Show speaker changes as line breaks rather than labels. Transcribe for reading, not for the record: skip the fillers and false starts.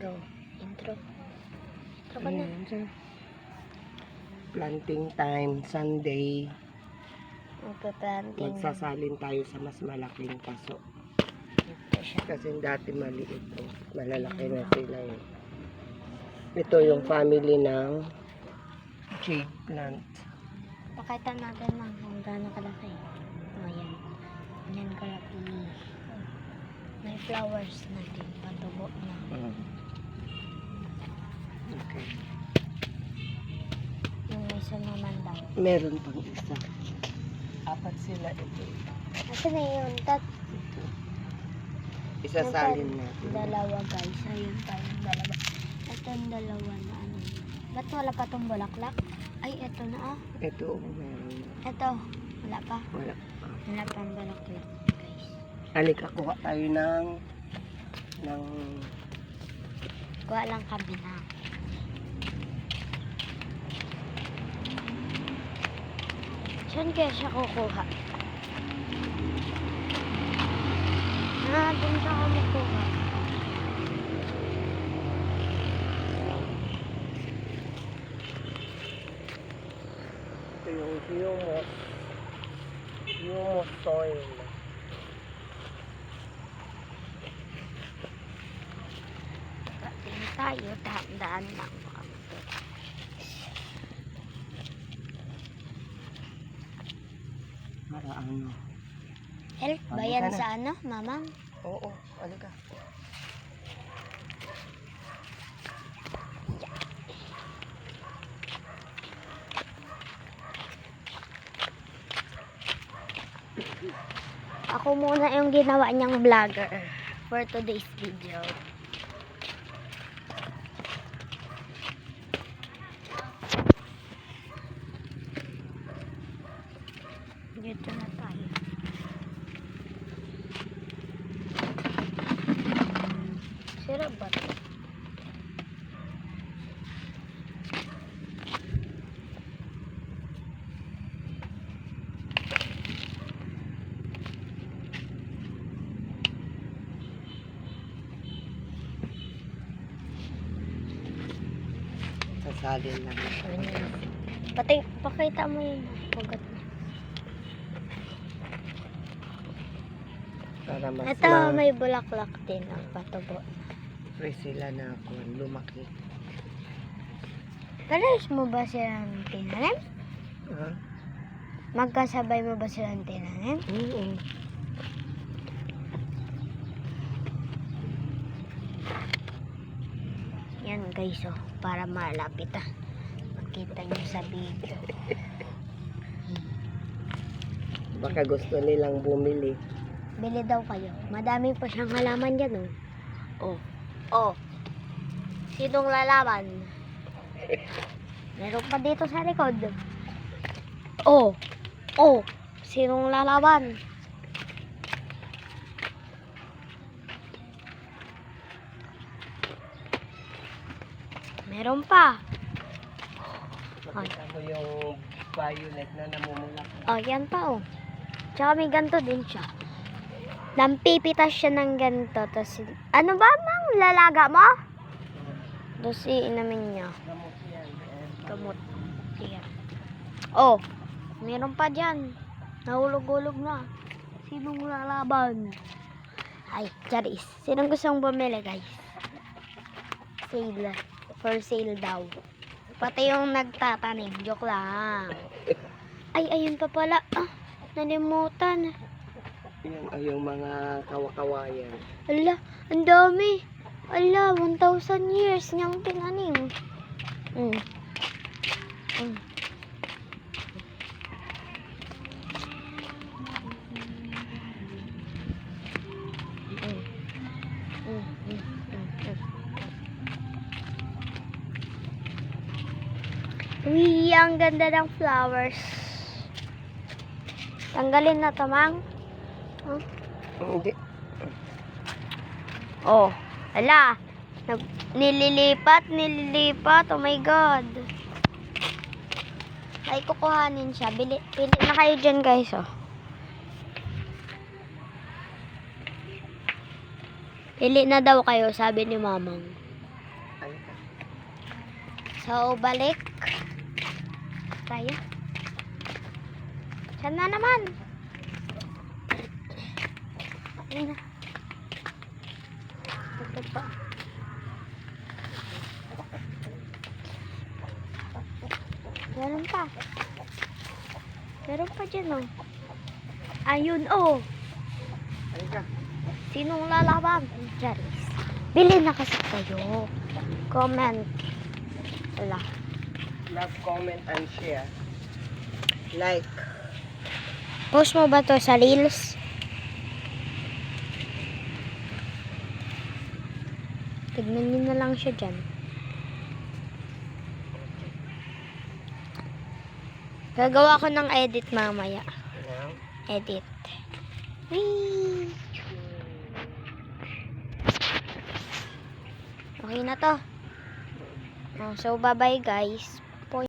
Go. Intro. Intro ka na.
Planting time, Sunday.
Magpa-planting.
Magsasalin tayo sa mas malaking paso.
Ito siya.
Kasi dati maliit to. Malalaki na sila eh. Ito yung family ng jade plant.
Pakita natin lang kung gaano kalaki. Ayan. Ayan kalaki. May flowers na din. Patubo na.
Okay.
Yung isa naman daw.
Meron pang isa. Apat sila ito.
Ito na yun.
Ito. Isasalin natin.
Dalawa guys. Ayun pa yung dalawa. Ito yung dalawa na ano. Ba't wala pa itong bulaklak? Ay, ito na ah.
Ito, meron.
Ito. Wala pa.
Wala.
Wala pang bulaklak guys.
Halika, kuha tayo ng
Kuha lang kami na. Saan kaya siya kukuha? Doon siya kumukuha.
ito yung humus soil.
Tingin tayo, daan lang.
Para ano?
Help ba
Halika
yan
na.
sa ano, mamang?
Oo, halika.
Ako muna yung ginawa niyang vlogger for today's video. Dito na tayo. Sira ba ito?
Sasalin lang.
Pakita mo yung pugat na.
Para mas
Ito, may bulaklak din ang patubo.
free sila na lumaki.
Parehas mo ba silang tinanim?
Ha?
Magkasabay mo ba silang tinanim?
Oo.
Yan guys, oh, para malapit makita nyo sa video.
Baka gusto nilang bumili.
Bili daw kayo. Madami pa siyang halaman dyan, oh. Oh. Sinong lalaban? Meron pa dito sa likod. Oh. Oh. Sinong lalaban? Meron pa.
Makita mo yung violet na namumulak.
Oh, yan pa, oh. Tsaka may ganito din siya. Nampipitas siya ng ganito. Tapos, ano ba, mang lalaga mo? Tapos, inamin niya.
Gamot yan.
Gamot. Yan. Oh, meron pa dyan. Nahulog-hulog na. Sinong lalaban? Ay, Charis. Sinong gustong bumili, guys? Sale. For sale daw. Pati yung nagtatanim. Joke lang. Ay, ayun pa pala. Nalimutan.
Yan ay yung mga kawakawayan.
Ala, ang dami. Ala, 1,000 years niyang tinanim. Uy, ang ganda ng flowers. Tanggalin na to, mang.
Hindi.
Oh, ala. Nililipat. Oh my God. Ay, kukuhanin siya. Pili na kayo dyan, guys, oh. Pili na daw kayo, sabi ni mamang. So, balik tayo. Saan na naman? Ayun na. Ito pa. Meron pa. Meron pa dyan, oh. Ayun, oh.
Halika.
Sinong lalaban? Charis. Bili na kasi kayo. Comment. Wala.
Love, comment, and share. Like.
Post mo ba to sa Reels? Tignan nyo na lang siya dyan. Gagawa ko ng edit mamaya.
Now.
Edit. Whee! Okay na to. Oh, so, bye-bye guys.